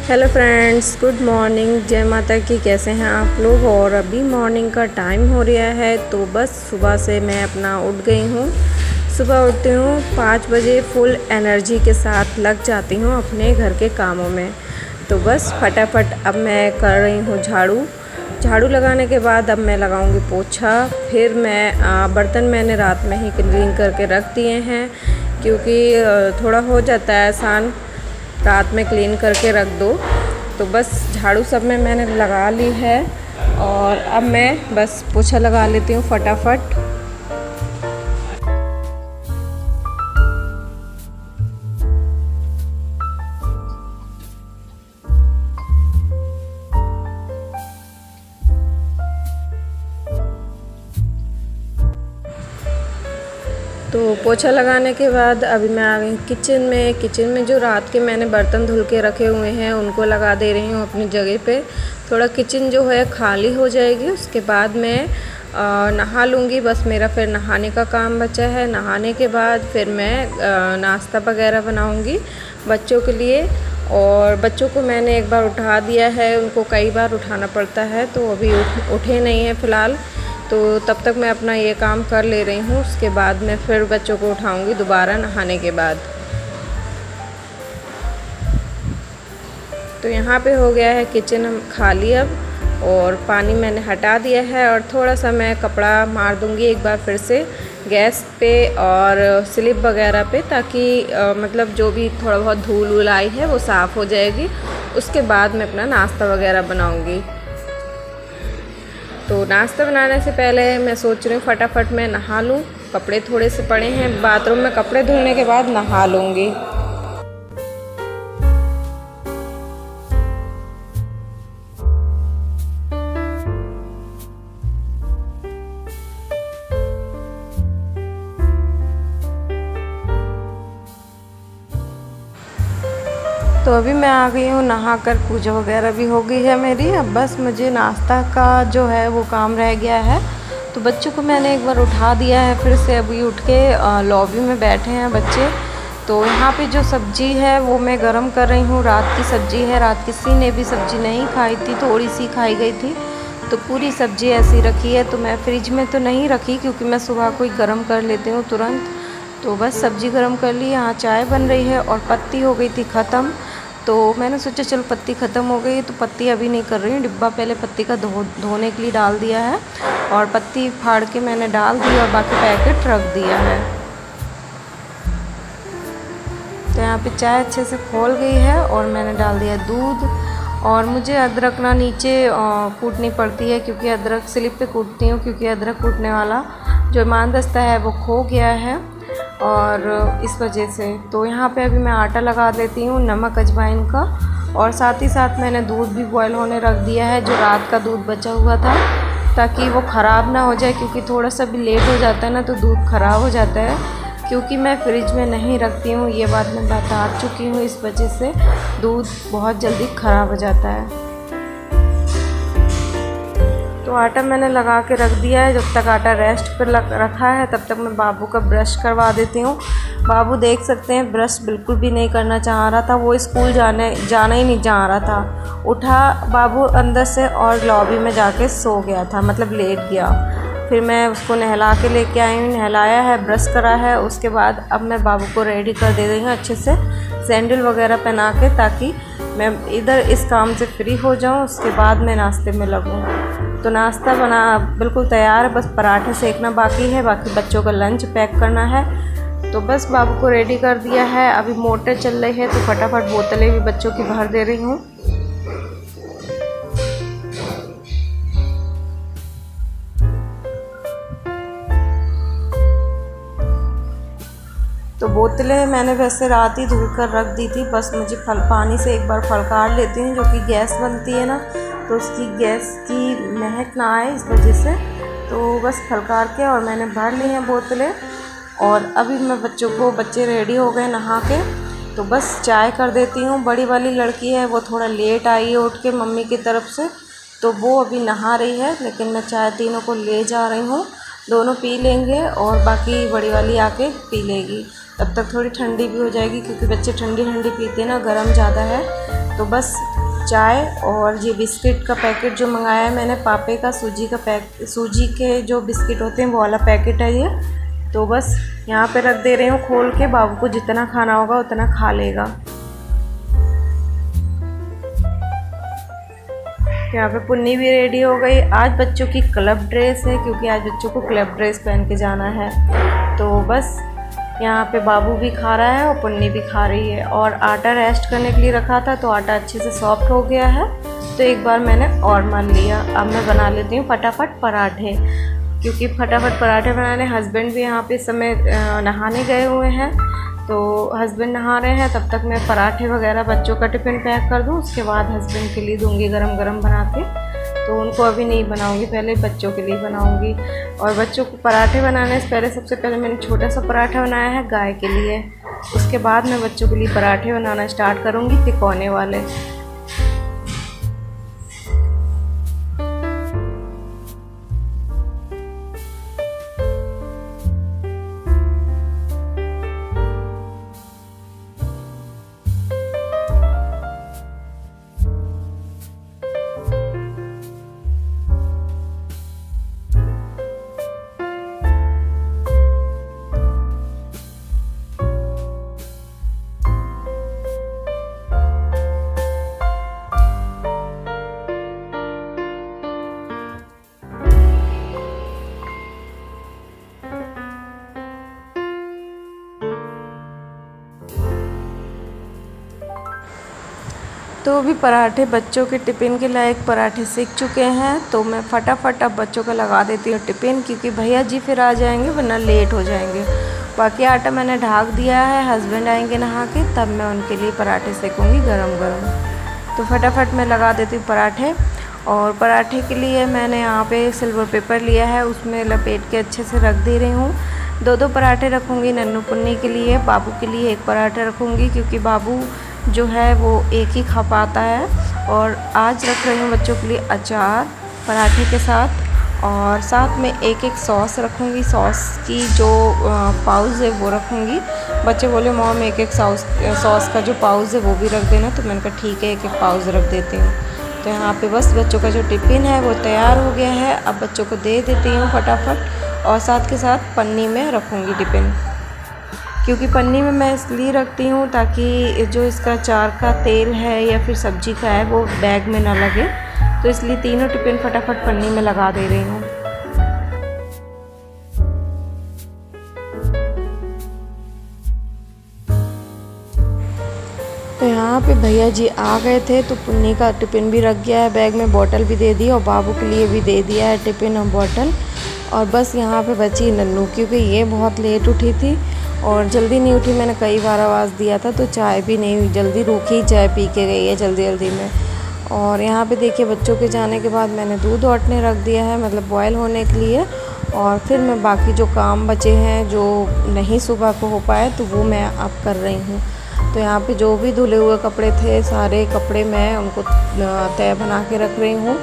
Hello friends, good morning. जय माता की। कैसे हैं आप लोग। और अभी मॉर्निंग का टाइम हो रहा है, तो बस सुबह से मैं अपना उठ गई हूँ। सुबह उठती हूँ 5 बजे, फुल एनर्जी के साथ लग जाती हूँ अपने घर के कामों में। तो बस फटाफट अब मैं कर रही हूँ झाड़ू लगाने के बाद अब मैं लगाऊंगी पोछा। फिर मैं बर्तन मैंने रात में ही क्लीन करके रख दिए हैं, क्योंकि थोड़ा हो जाता है आसान, रात में क्लीन करके रख दो। तो बस झाड़ू सब में मैंने लगा ली है और अब मैं बस पोछा लगा लेती हूँ फटाफट। तो पोछा लगाने के बाद अभी मैं आ गई किचन में जो रात के मैंने बर्तन धुल के रखे हुए हैं उनको लगा दे रही हूँ अपनी जगह पे। थोड़ा किचन जो है खाली हो जाएगी, उसके बाद मैं नहा लूँगी। बस मेरा फिर नहाने का काम बचा है। नहाने के बाद फिर मैं नाश्ता वगैरह बनाऊँगी बच्चों के लिए। और बच्चों को मैंने एक बार उठा दिया है, उनको कई बार उठाना पड़ता है, तो अभी उठे नहीं हैं फ़िलहाल। तो तब तक मैं अपना ये काम कर ले रही हूँ, उसके बाद मैं फिर बच्चों को उठाऊँगी दोबारा नहाने के बाद। तो यहाँ पे हो गया है किचन खाली अब, और पानी मैंने हटा दिया है। और थोड़ा सा मैं कपड़ा मार दूँगी एक बार फिर से गैस पे और स्लिप वगैरह पे, ताकि मतलब जो भी थोड़ा बहुत धूल वूल आई है वो साफ़ हो जाएगी। उसके बाद मैं अपना नाश्ता वगैरह बनाऊँगी। तो नाश्ता बनाने से पहले मैं सोच रही हूँ फटाफट मैं नहा लूँ। कपड़े थोड़े से पड़े हैं बाथरूम में, कपड़े धोने के बाद नहा लूँगी। तो अभी मैं आ गई हूँ नहाकर, पूजा वगैरह भी हो गई है मेरी। अब बस मुझे नाश्ता का जो है वो काम रह गया है। तो बच्चों को मैंने एक बार उठा दिया है फिर से। अभी उठ के लॉबी में बैठे हैं बच्चे। तो यहाँ पे जो सब्ज़ी है वो मैं गरम कर रही हूँ। रात की सब्ज़ी है, रात किसी ने भी सब्ज़ी नहीं खाई थी, थोड़ी सी खाई गई थी, तो पूरी सब्ज़ी ऐसी रखी है। तो मैं फ्रिज में तो नहीं रखी, क्योंकि मैं सुबह को ही गर्म कर लेती हूँ तुरंत। तो बस सब्ज़ी गर्म कर ली। यहाँ चाय बन रही है और पत्ती हो गई थी ख़त्म। तो मैंने सोचा चलो पत्ती ख़त्म हो गई तो पत्ती अभी नहीं कर रही हूँ। डिब्बा पहले पत्ती का धोने के लिए डाल दिया है, और पत्ती फाड़ के मैंने डाल दी और बाकी पैकेट रख दिया है। तो यहाँ पे चाय अच्छे से खोल गई है और मैंने डाल दिया दूध। और मुझे अदरक ना नीचे कूटनी पड़ती है, क्योंकि अदरक स्लिप पे कूटती हूँ, क्योंकि अदरक कूटने वाला जो ईमानदस्ता है वो खो गया है, और इस वजह से। तो यहाँ पे अभी मैं आटा लगा देती हूँ नमक अजवाइन का। और साथ ही साथ मैंने दूध भी बॉयल होने रख दिया है, जो रात का दूध बचा हुआ था, ताकि वो ख़राब ना हो जाए, क्योंकि थोड़ा सा भी लेट हो जाता है ना तो दूध ख़राब हो जाता है। क्योंकि मैं फ्रिज में नहीं रखती हूँ, ये बात मैं बता चुकी हूँ, इस वजह से दूध बहुत जल्दी ख़राब हो जाता है। तो आटा मैंने लगा के रख दिया है। जब तक आटा रेस्ट पर रखा है तब तक मैं बाबू का ब्रश करवा देती हूँ। बाबू देख सकते हैं ब्रश बिल्कुल भी नहीं करना चाह रहा था, वो स्कूल जाना ही नहीं चाह रहा था। उठा बाबू अंदर से और लॉबी में जाके सो गया था, मतलब लेट गया। फिर मैं उसको नहला के लेके आई हूँ, नहलाया है, ब्रश करा है। उसके बाद अब मैं बाबू को रेडी कर दे रही हूँ अच्छे से, सैंडल वगैरह पहना के, ताकि मैं इधर इस काम से फ्री हो जाऊँ, उसके बाद मैं नाश्ते में लगूँ। तो नाश्ता बना बिल्कुल तैयार है, बस पराठे सेकना बाकी है, बाकी बच्चों का लंच पैक करना है। तो बस बाबू को रेडी कर दिया है। अभी मोटर चल रही है तो फटाफट बोतलें भी बच्चों की भर दे रही हूँ। तो बोतलें मैंने वैसे रात ही धुल कर रख दी थी, बस मुझे पानी से एक बार फलकार लेती हूँ, जो कि गैस बनती है ना, तो उसकी गैस की महक ना आए, इस वजह से। तो बस फलकार के और मैंने भर ली हैं बोतलें। और अभी मैं बच्चे रेडी हो गए नहा के, तो बस चाय कर देती हूँ। बड़ी वाली लड़की है वो थोड़ा लेट आई है उठ के मम्मी की तरफ से, तो वो अभी नहा रही है, लेकिन मैं चाय तीनों को ले जा रही हूँ। दोनों पी लेंगे और बाकी बड़ी वाली आके पी लेगी। तब तक थोड़ी ठंडी भी हो जाएगी, क्योंकि बच्चे ठंडी ठंडी पीते हैं ना, गर्म ज़्यादा है। तो बस चाय और ये बिस्किट का पैकेट जो मंगाया है मैंने, पापे का सूजी के जो बिस्किट होते हैं वो वाला पैकेट है ये। तो बस यहाँ पे रख दे रही हूँ खोल के, बाबू को जितना खाना होगा उतना खा लेगा। यहाँ पे पुन्नी भी रेडी हो गई। आज बच्चों की क्लब ड्रेस है क्योंकि आज बच्चों को क्लब ड्रेस पहन के जाना है। तो बस यहाँ पे बाबू भी खा रहा है और पुन्नी भी खा रही है। और आटा रेस्ट करने के लिए रखा था तो आटा अच्छे से सॉफ्ट हो गया है, तो एक बार मैंने और मान लिया। अब मैं बना लेती हूँ फटाफट पराठे, क्योंकि फटाफट पराठे बनाने हस्बैंड भी यहाँ पे इस समय नहाने गए हुए हैं। तो हस्बैंड नहा रहे हैं, तब तक मैं पराठे वगैरह बच्चों का टिफ़िन पैक कर दूँ, उसके बाद हस्बैंड के लिए दूँगी गरम गरम बना के। तो उनको अभी नहीं बनाऊँगी, पहले बच्चों के लिए बनाऊँगी। और बच्चों को पराठे बनाने से पहले सबसे पहले मैंने छोटा सा पराठा बनाया है गाय के लिए, उसके बाद मैं बच्चों के लिए पराठे बनाना स्टार्ट करूँगी तिकोने वाले। तो अभी पराठे बच्चों के टिफ़िन के लायक पराठे सीख चुके हैं, तो मैं फटाफट अब बच्चों का लगा देती हूँ टिफ़िन, क्योंकि भैया जी फिर आ जाएंगे वरना लेट हो जाएंगे। बाकी आटा मैंने ढाक दिया है, हस्बैंड आएंगे नहा के तब मैं उनके लिए पराठे सेकूँगी गरम गरम। तो फटाफट मैं लगा देती हूँ पराठे। और पराठे के लिए मैंने यहाँ पे सिल्वर पेपर लिया है, उसमें लपेट के अच्छे से रख दे रही हूँ। दो पराठे रखूँगी नन्नू पुन्नी के लिए, बाबू के लिए एक पराठा रखूँगी क्योंकि बाबू जो है वो एक ही खा पाता है। और आज रख रही हूँ बच्चों के लिए अचार पराठे के साथ, और साथ में एक सॉस रखूँगी। सॉस की जो पाउच है वो रखूँगी। बच्चे बोले मॉम एक सॉस का जो पाउच है वो भी रख देना, तो मैंने कहा ठीक है एक पाउच रख देती हूँ। तो यहाँ पे बस बच्चों का जो टिफ़िन है वो तैयार हो गया है, अब बच्चों को दे देती हूँ फटाफट। और साथ के साथ पन्नी में रखूँगी टिफ़िन, क्योंकि पन्नी में मैं इसलिए रखती हूँ ताकि जो इसका अचार का तेल है या फिर सब्जी का है वो बैग में ना लगे, तो इसलिए तीनों टिफ़िन फटाफट पन्नी में लगा दे रही हूँ। तो यहाँ पे भैया जी आ गए थे, तो पुन्नी का टिफ़िन भी रख गया है बैग में, बोतल भी दे दी और बाबू के लिए भी दे दिया है टिफ़िन और बोतल। और बस यहाँ पे बची नन्नू, क्योंकि ये बहुत लेट उठी थी और जल्दी नहीं उठी। मैंने कई बार आवाज़ दिया था तो चाय भी नहीं हुई, जल्दी रूखी चाय पी के गई है जल्दी में। और यहाँ पे देखिए बच्चों के जाने के बाद मैंने दूध औटने रख दिया है, मतलब बॉयल होने के लिए। और फिर मैं बाकी जो काम बचे हैं जो नहीं सुबह को हो पाए तो वो मैं अब कर रही हूँ। तो यहाँ पे जो भी धुले हुए कपड़े थे सारे कपड़े मैं उनको तह बना के रख रही हूँ।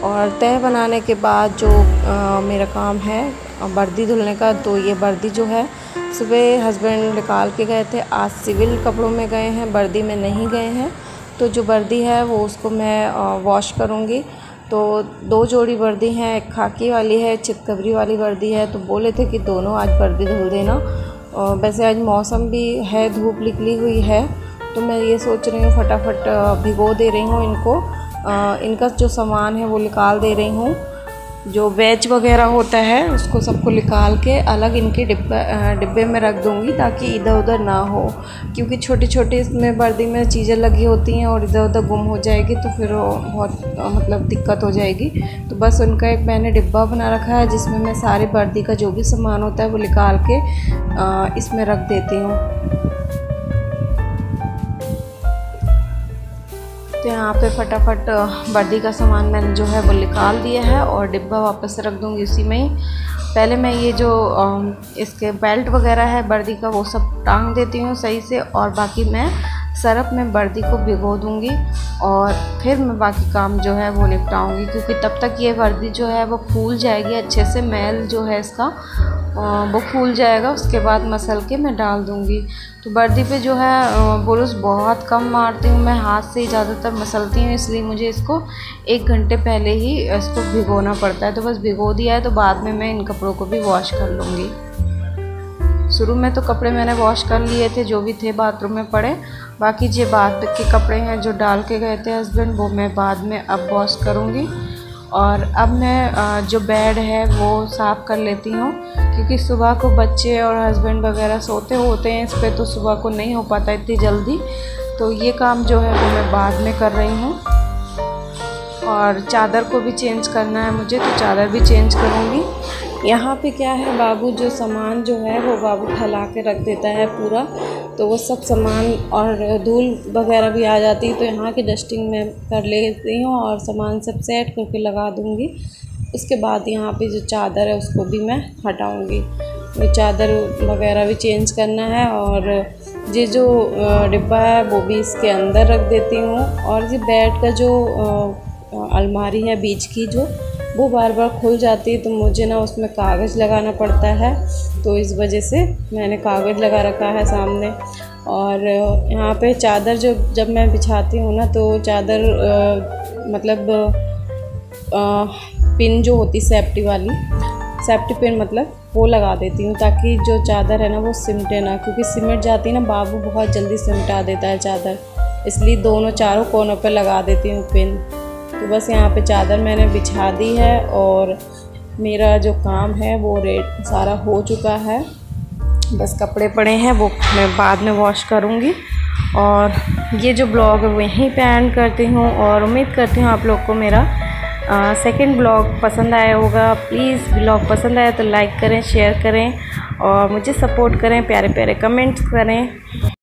और तह बनाने के बाद जो मेरा काम है वर्दी धुलने का, तो ये वर्दी जो है सुबह हस्बैंड निकाल के गए थे, आज सिविल कपड़ों में गए हैं, वर्दी में नहीं गए हैं। तो जो वर्दी है वो उसको मैं वॉश करूँगी। तो 2 जोड़ी वर्दी हैं, एक खाकी वाली है, चितकबरी वाली वर्दी है। तो बोले थे कि दोनों आज वर्दी धुल देना। और वैसे आज मौसम भी है, धूप निकली हुई है, तो मैं ये सोच रही हूँ फटाफट भिगो दे रही हूँ इनको। इनका जो सामान है वो निकाल दे रही हूँ, जो वेज वगैरह होता है उसको सबको निकाल के अलग इनके डिब्बे में रख दूँगी ताकि इधर उधर ना हो, क्योंकि छोटी छोटी इसमें वर्दी में चीज़ें लगी होती हैं और इधर उधर गुम हो जाएगी तो फिर वो बहुत मतलब दिक्कत हो जाएगी। तो बस उनका एक मैंने डिब्बा बना रखा है जिसमें मैं सारी वर्दी का जो भी सामान होता है वो निकाल के इसमें रख देती हूँ। तो यहाँ पे फटाफट वर्दी का सामान मैंने जो है वो निकाल दिया है और डिब्बा वापस रख दूँगी उसी में ही। पहले मैं ये जो इसके बेल्ट वगैरह है वर्दी का वो सब टांग देती हूँ सही से, और बाकी मैं सरफ में वर्दी को भिगो दूँगी और फिर मैं बाकी काम जो है वो निपटाऊँगी, क्योंकि तब तक ये वर्दी जो है वो फूल जाएगी अच्छे से, मैल जो है इसका वो फूल जाएगा। उसके बाद मसल के मैं डाल दूँगी। तो वर्दी पे जो है बुरुश बहुत कम मारती हूँ, मैं हाथ से ही ज़्यादातर मसलती हूँ, इसलिए मुझे इसको 1 घंटे पहले ही इसको भिगोना पड़ता है। तो बस भिगो दिया है, तो बाद में मैं इन कपड़ों को भी वॉश कर लूँगी। शुरू में तो कपड़े मैंने वॉश कर लिए थे जो भी थे बाथरूम में पड़े, बाकी जो बाद के कपड़े हैं जो डाल के गए थे हस्बैंड, वो मैं बाद में अब वॉश करूँगी। और अब मैं जो बेड है वो साफ़ कर लेती हूँ, क्योंकि सुबह को बच्चे और हस्बैंड वगैरह सोते होते हैं इस पर, तो सुबह को नहीं हो पाता इतनी जल्दी। तो ये काम जो है वो मैं बाद में कर रही हूँ। और चादर को भी चेंज करना है मुझे, तो चादर भी चेंज करूँगी। यहाँ पे क्या है, बाबू जो सामान जो है वो बाबू फैला के रख देता है पूरा, तो वो सब सामान और धूल वगैरह भी आ जाती है, तो यहाँ की डस्टिंग मैं कर लेती हूँ और सामान सब सेट करके लगा दूँगी। उसके बाद यहाँ पे जो चादर है उसको भी मैं हटाऊँगी, वो चादर वगैरह भी चेंज करना है। और ये जो डिब्बा है वो भी इसके अंदर रख देती हूँ। और ये बेड का जो अलमारी है बीच की, जो वो बार बार खुल जाती है, तो मुझे ना उसमें कागज़ लगाना पड़ता है, तो इस वजह से मैंने कागज़ लगा रखा है सामने। और यहाँ पे चादर जब मैं बिछाती हूँ ना, तो चादर मतलब पिन जो होती सेफ्टी वाली, सेफ्टी पिन मतलब वो लगा देती हूँ, ताकि जो चादर है ना वो सिमटे ना, क्योंकि सिमट जाती है ना, बाबू बहुत जल्दी सिमटा देता है चादर, इसलिए दोनों चारों कोनों पे लगा देती हूँ पिन। तो बस यहाँ पे चादर मैंने बिछा दी है और मेरा जो काम है वो सारा हो चुका है। बस कपड़े पड़े हैं, वो मैं बाद में वॉश करूँगी। और ये जो ब्लॉग है वो यहीं पे एंड करती हूँ, और उम्मीद करती हूँ आप लोग को मेरा सेकंड ब्लॉग पसंद आया होगा। प्लीज़ ब्लॉग पसंद आया तो लाइक करें, शेयर करें और मुझे सपोर्ट करें, प्यारे प्यारे कमेंट्स करें।